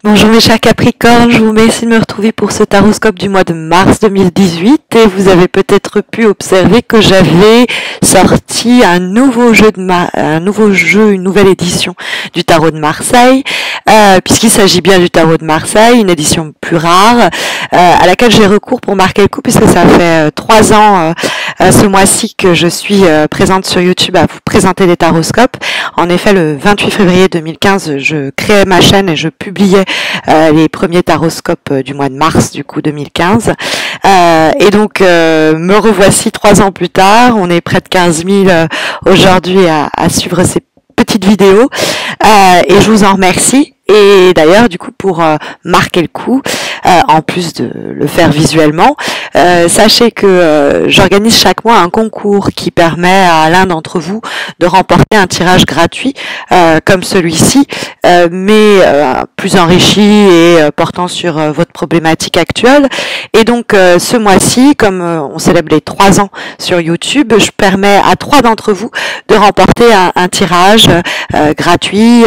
Bonjour mes chers Capricornes, je vous remercie de me retrouver pour ce taroscope du mois de mars 2018 et vous avez peut-être pu observer que j'avais sorti un nouveau jeu une nouvelle édition du tarot de Marseille, puisqu'il s'agit bien du tarot de Marseille, une édition plus rare, à laquelle j'ai recours pour marquer le coup puisque ça fait 3 ans ce mois-ci que je suis présente sur YouTube à vous présenter des taroscopes. En effet, le 28 février 2015, je créais ma chaîne et je publiais les premiers taroscopes du mois de mars du coup 2015 et donc me revoici 3 ans plus tard. On est près de 15 000 aujourd'hui à suivre ces petites vidéos et je vous en remercie. Et d'ailleurs, du coup, pour marquer le coup, en plus de le faire visuellement, sachez que j'organise chaque mois un concours qui permet à l'un d'entre vous de remporter un tirage gratuit comme celui-ci, mais plus enrichi et portant sur votre problématique actuelle. Et donc, ce mois-ci, comme on célèbre les 3 ans sur YouTube, je permets à 3 d'entre vous de remporter un tirage gratuit,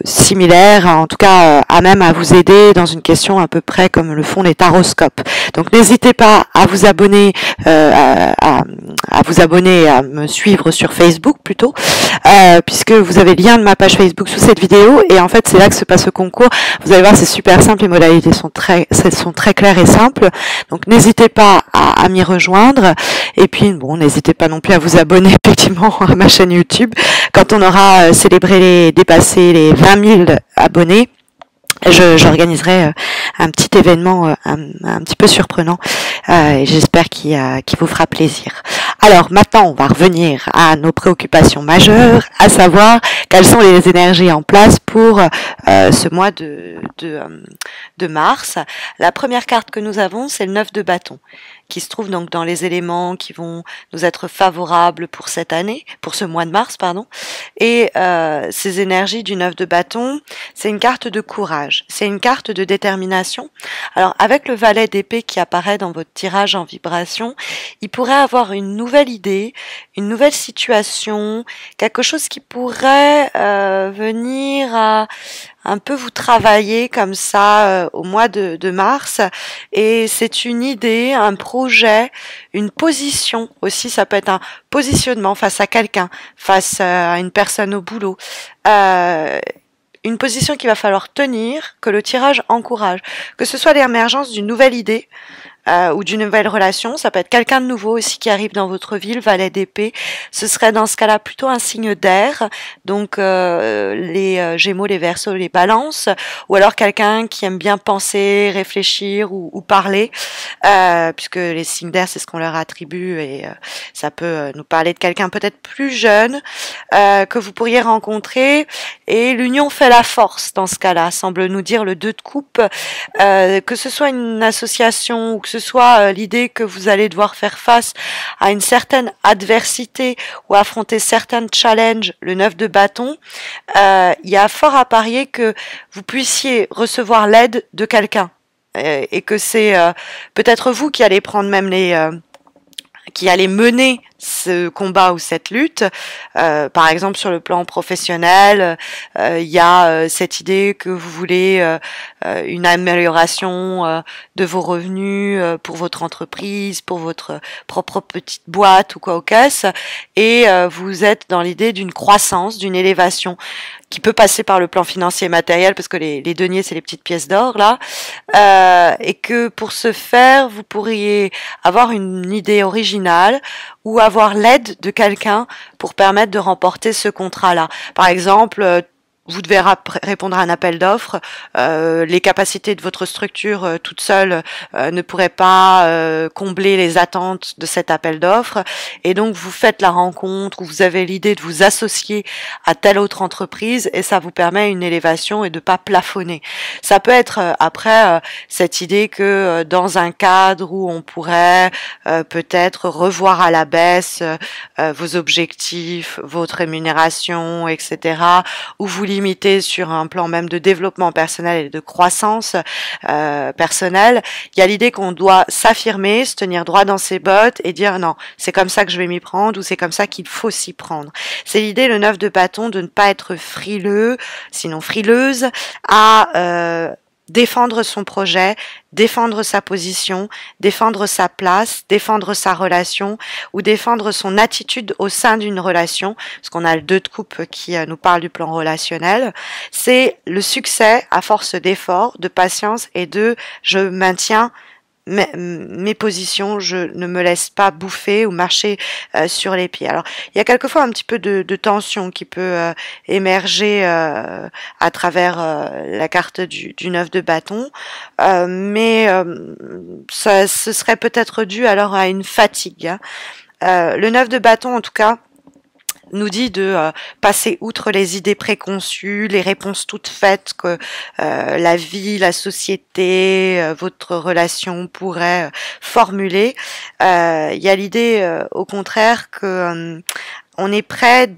similaire, en tout cas à même à vous aider dans une question à peu près comme le font les taroscopes. Donc n'hésitez pas à vous abonner, à vous abonner et à me suivre sur Facebook plutôt, puisque vous avez le lien de ma page Facebook sous cette vidéo et en fait c'est là que se passe le concours. Vous allez voir, c'est super simple, les modalités sont très claires et simples. Donc n'hésitez pas à m'y rejoindre et puis bon, n'hésitez pas non plus à vous abonner effectivement à ma chaîne YouTube. Quand on aura dépassé les 20 000 abonnés, j'organiserai un petit événement un petit peu surprenant et j'espère qu'il vous fera plaisir. Alors maintenant, on va revenir à nos préoccupations majeures, à savoir quelles sont les énergies en place pour ce mois de mars. La première carte que nous avons, c'est le 9 de bâton, qui se trouve donc dans les éléments qui vont nous être favorables pour cette année, pour ce mois de mars, pardon. Et ces énergies du 9 de bâton, c'est une carte de courage, c'est une carte de détermination. Alors avec le valet d'épée qui apparaît dans votre tirage en vibration, il pourrait avoir une nouvelle idée, une nouvelle situation, quelque chose qui pourrait venir à un peu vous travailler comme ça au mois de mars, et c'est une idée, un projet, une position aussi, ça peut être un positionnement face à quelqu'un, face à une personne au boulot, une position qu'il va falloir tenir, que le tirage encourage, que ce soit l'émergence d'une nouvelle idée, ou d'une nouvelle relation, ça peut être quelqu'un de nouveau aussi qui arrive dans votre ville, valet d'épée, ce serait dans ce cas-là plutôt un signe d'air, donc les Gémeaux, les Verseaux, les Balances, ou alors quelqu'un qui aime bien penser, réfléchir ou parler, puisque les signes d'air c'est ce qu'on leur attribue et ça peut nous parler de quelqu'un peut-être plus jeune que vous pourriez rencontrer, et l'union fait la force dans ce cas-là, semble nous dire le 2 de coupe, que ce soit une association ou que ce soit l'idée que vous allez devoir faire face à une certaine adversité ou affronter certains challenges, le 9 de bâton, il y a fort à parier que vous puissiez recevoir l'aide de quelqu'un et que c'est peut-être vous qui allez prendre même qui allez mener ce combat ou cette lutte. Par exemple sur le plan professionnel, il y a cette idée que vous voulez une amélioration de vos revenus pour votre entreprise, pour votre propre petite boîte ou quoi aux caisses, et vous êtes dans l'idée d'une croissance, d'une élévation qui peut passer par le plan financier et matériel, parce que les deniers c'est les petites pièces d'or là, et que pour ce faire vous pourriez avoir une idée originale ou avoir l'aide de quelqu'un pour permettre de remporter ce contrat-là. Par exemple, vous devez répondre à un appel d'offres, les capacités de votre structure toute seule ne pourraient pas combler les attentes de cet appel d'offres, et donc vous faites la rencontre ou vous avez l'idée de vous associer à telle autre entreprise et ça vous permet une élévation et de pas plafonner. Ça peut être après cette idée que dans un cadre où on pourrait peut-être revoir à la baisse vos objectifs, votre rémunération, etc., ou vous limité sur un plan même de développement personnel et de croissance personnelle. Il y a l'idée qu'on doit s'affirmer, se tenir droit dans ses bottes et dire non, c'est comme ça que je vais m'y prendre ou c'est comme ça qu'il faut s'y prendre. C'est l'idée, le 9 de bâton, de ne pas être frileux, sinon frileuse, à défendre son projet, défendre sa position, défendre sa place, défendre sa relation ou défendre son attitude au sein d'une relation, parce qu'on a le 2 de coupe qui nous parle du plan relationnel. C'est le succès à force d'effort, de patience et de je maintiens mes positions, je ne me laisse pas bouffer ou marcher sur les pieds. Alors, il y a quelquefois un petit peu de tension qui peut émerger à travers la carte du 9 de bâton, mais ce serait peut-être dû alors à une fatigue. Hein. Le 9 de bâton, en tout cas, nous dit de passer outre les idées préconçues, les réponses toutes faites que la vie, la société, votre relation pourrait formuler. Il y a l'idée, au contraire, que on est prêt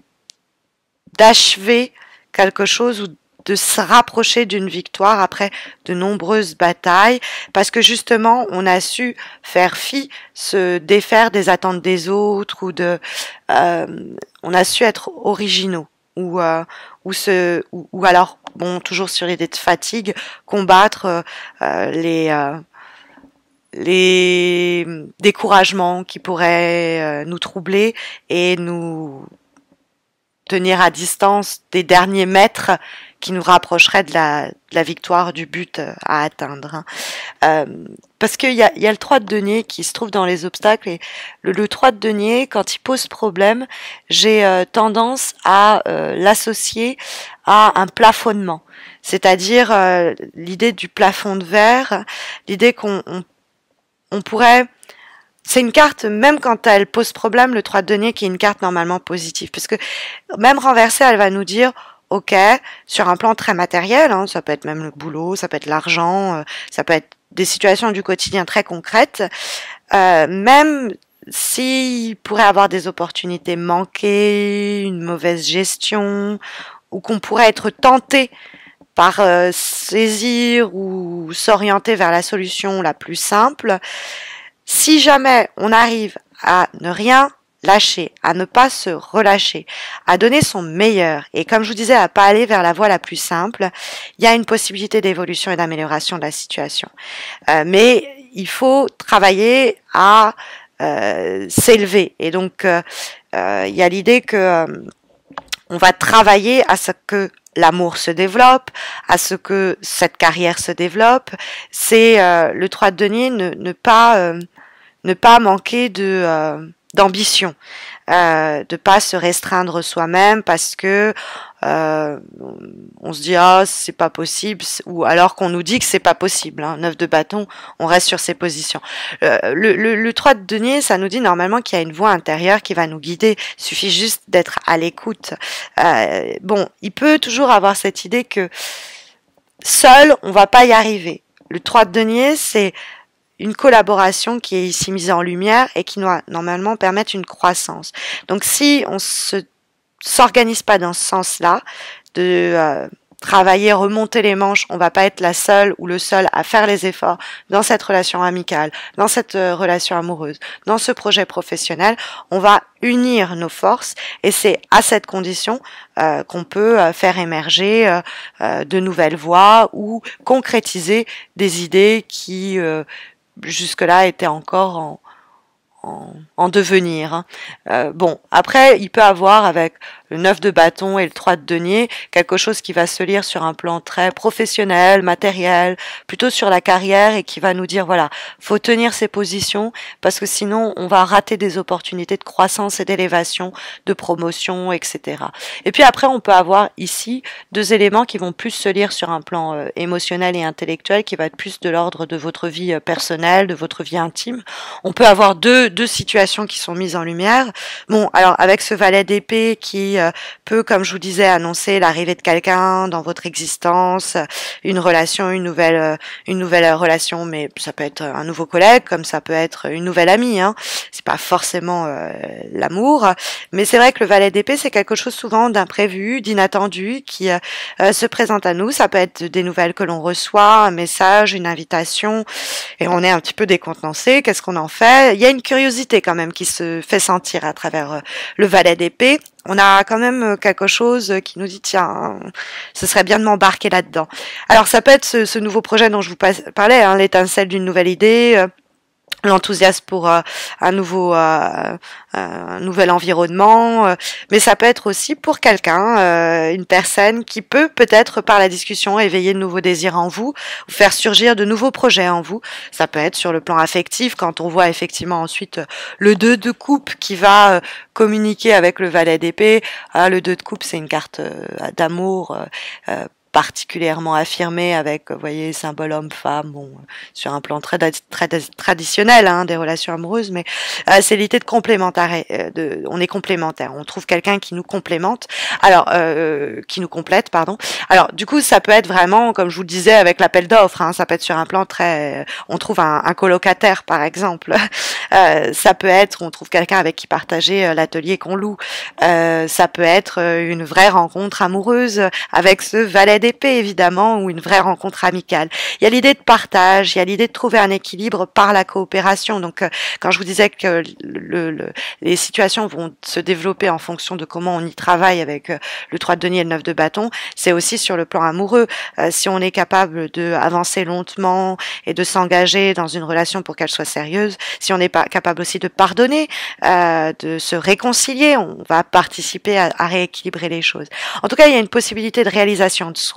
d'achever quelque chose ou de se rapprocher d'une victoire après de nombreuses batailles, parce que justement on a su faire fi, se défaire des attentes des autres ou on a su être originaux ou alors bon, toujours sur l'idée de fatigue, combattre les découragements qui pourraient nous troubler et nous tenir à distance des derniers mètres qui nous rapprocherait de la victoire, du but à atteindre. Parce qu'il y a le 3 de denier qui se trouve dans les obstacles, et le 3 de denier, quand il pose problème, j'ai tendance à l'associer à un plafonnement, c'est-à-dire l'idée du plafond de verre, l'idée qu'on pourrait... C'est une carte, même quand elle pose problème, le 3 de denier, qui est une carte normalement positive, parce que même renversée, elle va nous dire ok, sur un plan très matériel, hein, ça peut être même le boulot, ça peut être l'argent, ça peut être des situations du quotidien très concrètes, même s'il pourrait avoir des opportunités manquées, une mauvaise gestion, ou qu'on pourrait être tenté par saisir ou s'orienter vers la solution la plus simple, si jamais on arrive à ne rien lâcher, à ne pas se relâcher, à donner son meilleur, et comme je vous disais, à pas aller vers la voie la plus simple, il y a une possibilité d'évolution et d'amélioration de la situation. Mais il faut travailler à s'élever, et donc il y a l'idée que on va travailler à ce que l'amour se développe, à ce que cette carrière se développe. C'est le 3 de denier, ne pas manquer d'ambition, de pas se restreindre soi-même parce que on se dit ah c'est pas possible, ou alors qu'on nous dit que c'est pas possible. Hein. 9 de bâton, on reste sur ses positions. Le 3 de denier, ça nous dit normalement qu'il y a une voix intérieure qui va nous guider. Il suffit juste d'être à l'écoute. Bon, il peut toujours avoir cette idée que seul on va pas y arriver. Le 3 de denier, c'est une collaboration qui est ici mise en lumière et qui doit normalement permettre une croissance. Donc si on s'organise pas dans ce sens-là, de travailler, remonter les manches, on va pas être la seule ou le seul à faire les efforts dans cette relation amicale, dans cette relation amoureuse, dans ce projet professionnel, on va unir nos forces, et c'est à cette condition qu'on peut faire émerger de nouvelles voies ou concrétiser des idées qui jusque-là était encore en devenir. Hein. Bon, après, il peut avoir avec le 9 de bâton et le 3 de denier quelque chose qui va se lire sur un plan très professionnel, matériel, plutôt sur la carrière, et qui va nous dire voilà, faut tenir ses positions parce que sinon on va rater des opportunités de croissance et d'élévation, de promotion, etc. Et puis après, on peut avoir ici 2 éléments qui vont plus se lire sur un plan émotionnel et intellectuel, qui va être plus de l'ordre de votre vie personnelle, de votre vie intime. On peut avoir deux situations qui sont mises en lumière. Bon, alors avec ce valet d'épée qui peut, comme je vous disais, annoncer l'arrivée de quelqu'un dans votre existence, une relation, une nouvelle relation, mais ça peut être un nouveau collègue, comme ça peut être une nouvelle amie, hein. C'est pas forcément l'amour, mais c'est vrai que le valet d'épée, c'est quelque chose souvent d'imprévu, d'inattendu, qui se présente à nous. Ça peut être des nouvelles que l'on reçoit, un message, une invitation, et on est un petit peu décontenancé. Qu'est-ce qu'on en fait? Il y a une curiosité quand même qui se fait sentir à travers le valet d'épée. On a quand même quelque chose qui nous dit, tiens, ce serait bien de m'embarquer là-dedans. Alors ça peut être ce nouveau projet dont je vous parlais, hein, l'étincelle d'une nouvelle idée, l'enthousiasme pour un nouvel environnement, mais ça peut être aussi pour quelqu'un, une personne qui peut peut-être par la discussion éveiller de nouveaux désirs en vous, ou faire surgir de nouveaux projets en vous. Ça peut être sur le plan affectif, quand on voit effectivement ensuite le 2 de coupe qui va communiquer avec le valet d'épée. Le 2 de coupe, c'est une carte d'amour particulièrement affirmé avec, vous voyez, symbole homme-femme, bon, sur un plan très traditionnel, hein, des relations amoureuses, mais c'est l'idée de complémentaire, on est complémentaire, on trouve quelqu'un qui nous complémente, alors qui nous complète, pardon. Alors du coup, ça peut être vraiment, comme je vous le disais, avec l'appel d'offres, hein, ça peut être sur un plan très, on trouve un colocataire par exemple, ça peut être, on trouve quelqu'un avec qui partager l'atelier qu'on loue, ça peut être une vraie rencontre amoureuse avec ce valet d'épée évidemment, ou une vraie rencontre amicale. Il y a l'idée de partage, il y a l'idée de trouver un équilibre par la coopération. Donc quand je vous disais que les situations vont se développer en fonction de comment on y travaille avec le 3 de denier et le 9 de bâton, c'est aussi sur le plan amoureux. Si on est capable d'avancer lentement et de s'engager dans une relation pour qu'elle soit sérieuse, si on n'est pas capable aussi de pardonner, de se réconcilier, on va participer à rééquilibrer les choses. En tout cas, il y a une possibilité de réalisation de soi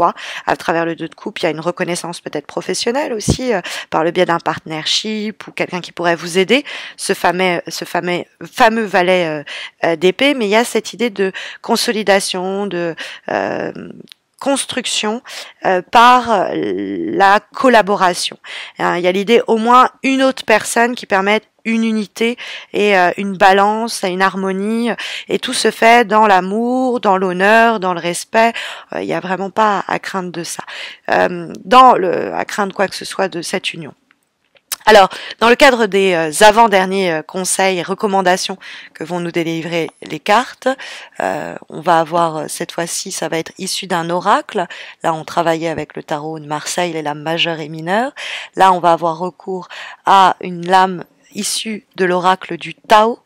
à travers le 2 de coupe. Il y a une reconnaissance peut-être professionnelle aussi par le biais d'un partnership ou quelqu'un qui pourrait vous aider, ce fameux valet d'épée. Mais il y a cette idée de consolidation, de construction par la collaboration. Il y a l'idée au moins une autre personne qui permette une unité et une balance, une harmonie, et tout se fait dans l'amour, dans l'honneur, dans le respect. Il n'y a vraiment pas à craindre de ça, à craindre quoi que ce soit de cette union. Alors, dans le cadre des avant-derniers conseils et recommandations que vont nous délivrer les cartes, on va avoir cette fois-ci, ça va être issu d'un oracle. Là, on travaillait avec le tarot de Marseille, les lames majeures et mineures. Là, on va avoir recours à une lame issue de l'oracle du Tao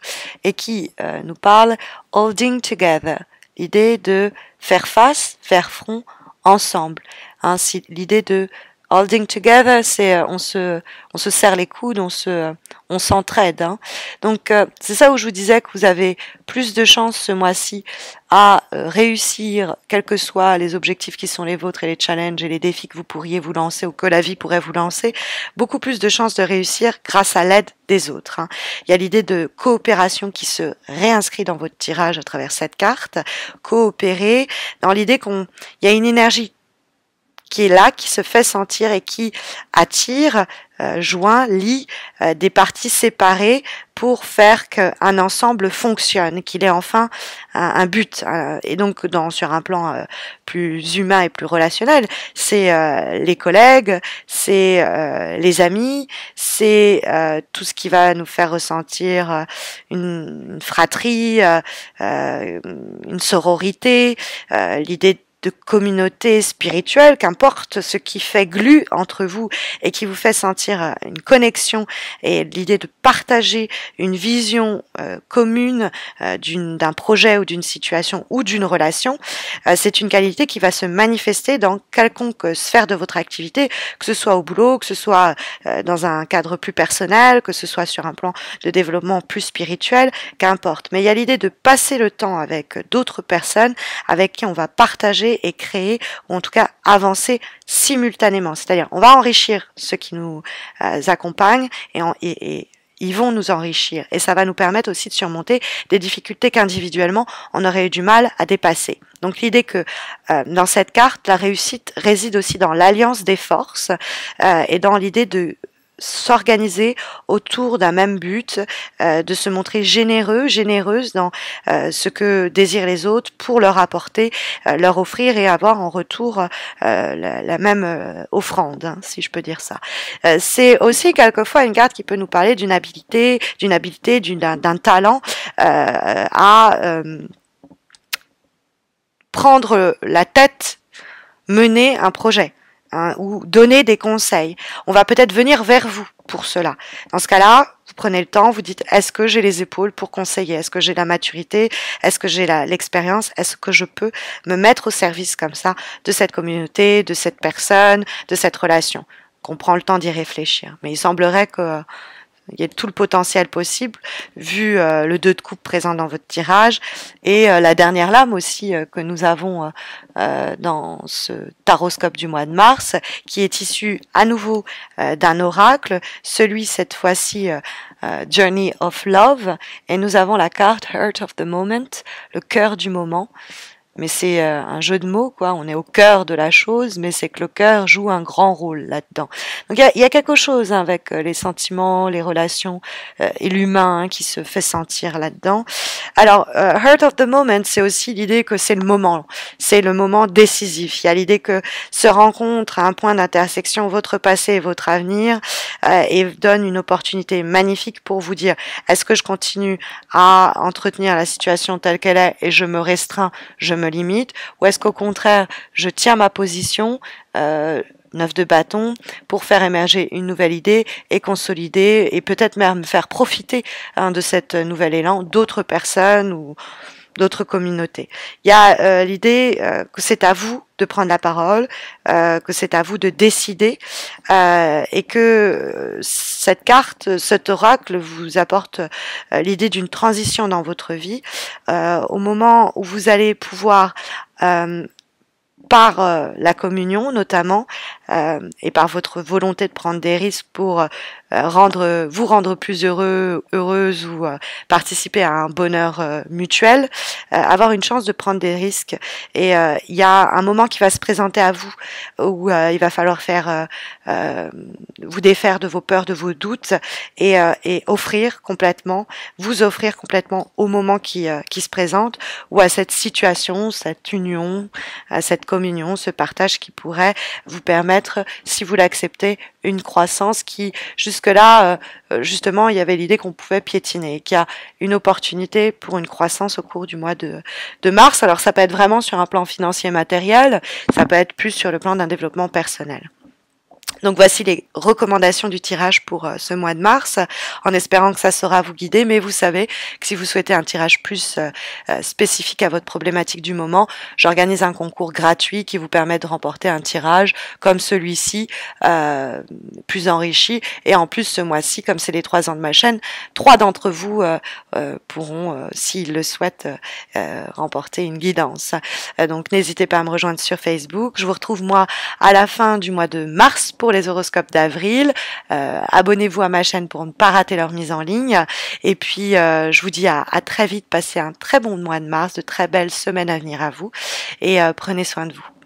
et qui nous parle « holding together », l'idée de faire face, faire front ensemble. Hein, l'idée de holding together, c'est on se serre les coudes, on s'entraide. Hein. Donc c'est ça où je vous disais que vous avez plus de chances ce mois-ci à réussir, quels que soient les objectifs qui sont les vôtres et les challenges et les défis que vous pourriez vous lancer ou que la vie pourrait vous lancer, beaucoup plus de chances de réussir grâce à l'aide des autres. Hein. Il y a l'idée de coopération qui se réinscrit dans votre tirage à travers cette carte, coopérer, dans l'idée qu'il y a une énergie qui est là, qui se fait sentir et qui attire, joint, lie des parties séparées pour faire qu'un ensemble fonctionne, qu'il ait enfin un but. Et donc, sur un plan plus humain et plus relationnel, c'est les collègues, c'est les amis, c'est tout ce qui va nous faire ressentir une fratrie, une sororité, l'idée de communauté spirituelle, qu'importe ce qui fait glue entre vous et qui vous fait sentir une connexion et l'idée de partager une vision commune d'un projet ou d'une situation ou d'une relation, c'est une qualité qui va se manifester dans quelconque sphère de votre activité, que ce soit au boulot, que ce soit dans un cadre plus personnel, que ce soit sur un plan de développement plus spirituel, qu'importe. Mais il y a l'idée de passer le temps avec d'autres personnes avec qui on va partager et créer, ou en tout cas avancer simultanément. C'est-à-dire, on va enrichir ceux qui nous accompagnent et ils vont nous enrichir. Et ça va nous permettre aussi de surmonter des difficultés qu'individuellement, on aurait eu du mal à dépasser. Donc l'idée que dans cette carte, la réussite réside aussi dans l'alliance des forces et dans l'idée de s'organiser autour d'un même but, de se montrer généreux, généreuse dans ce que désirent les autres pour leur apporter, leur offrir et avoir en retour la même offrande, hein, si je peux dire ça. C'est aussi quelquefois une carte qui peut nous parler d'une habilité, d'un talent à prendre la tête, mener un projet. Hein, ou donner des conseils. On va peut-être venir vers vous pour cela. Dans ce cas-là, vous prenez le temps, vous dites, est-ce que j'ai les épaules pour conseiller? Est-ce que j'ai la maturité? Est-ce que j'ai l'expérience? Est-ce que je peux me mettre au service comme ça de cette communauté, de cette personne, de cette relation? Qu'on prend le temps d'y réfléchir. Mais il semblerait que il y a tout le potentiel possible, vu le 2 de coupe présent dans votre tirage, et la dernière lame aussi que nous avons dans ce taroscope du mois de mars, qui est issu à nouveau d'un oracle, celui cette fois-ci Journey of Love, et nous avons la carte Heart of the Moment, le cœur du moment. Mais c'est un jeu de mots, quoi. On est au cœur de la chose, mais c'est que le cœur joue un grand rôle là-dedans. Donc il y a quelque chose hein, avec les sentiments, les relations et l'humain hein, qui se fait sentir là-dedans. Alors, Heart of the Moment, c'est aussi l'idée que c'est le moment décisif. Il y a l'idée que se rencontre à un point d'intersection votre passé et votre avenir et donne une opportunité magnifique pour vous dire, est-ce que je continue à entretenir la situation telle qu'elle est et je me restreins, je me limite, ou est-ce qu'au contraire, je tiens ma position, 9 de bâton, pour faire émerger une nouvelle idée et consolider, et peut-être même faire profiter hein, de cet nouvel élan d'autres personnes ou d'autres communautés. Il y a l'idée que c'est à vous de prendre la parole, que c'est à vous de décider, et que cette carte, cet oracle vous apporte l'idée d'une transition dans votre vie, au moment où vous allez pouvoir par la communion notamment, et par votre volonté de prendre des risques pour vous rendre plus heureux, heureuse ou participer à un bonheur mutuel, avoir une chance de prendre des risques. Et il y a un moment qui va se présenter à vous où il va falloir faire vous défaire de vos peurs, de vos doutes et vous offrir complètement au moment qui se présente ou à cette situation, cette union, à cette communion, ce partage qui pourrait vous permettre, si vous l'acceptez, une croissance qui, jusque-là, justement, il y avait l'idée qu'on pouvait piétiner, qu'il y a une opportunité pour une croissance au cours du mois de mars. Alors, ça peut être vraiment sur un plan financier matériel, ça peut être plus sur le plan d'un développement personnel. Donc voici les recommandations du tirage pour ce mois de mars, en espérant que ça saura vous guider, mais vous savez que si vous souhaitez un tirage plus spécifique à votre problématique du moment, j'organise un concours gratuit qui vous permet de remporter un tirage comme celui-ci, plus enrichi, et en plus ce mois-ci, comme c'est les 3 ans de ma chaîne, 3 d'entre vous pourront, s'ils le souhaitent, remporter une guidance. Donc n'hésitez pas à me rejoindre sur Facebook, je vous retrouve moi à la fin du mois de mars pour les horoscopes d'avril. Abonnez-vous à ma chaîne pour ne pas rater leur mise en ligne. Et puis, je vous dis à très vite. Passez un très bon mois de mars, de très belles semaines à venir à vous. Et prenez soin de vous.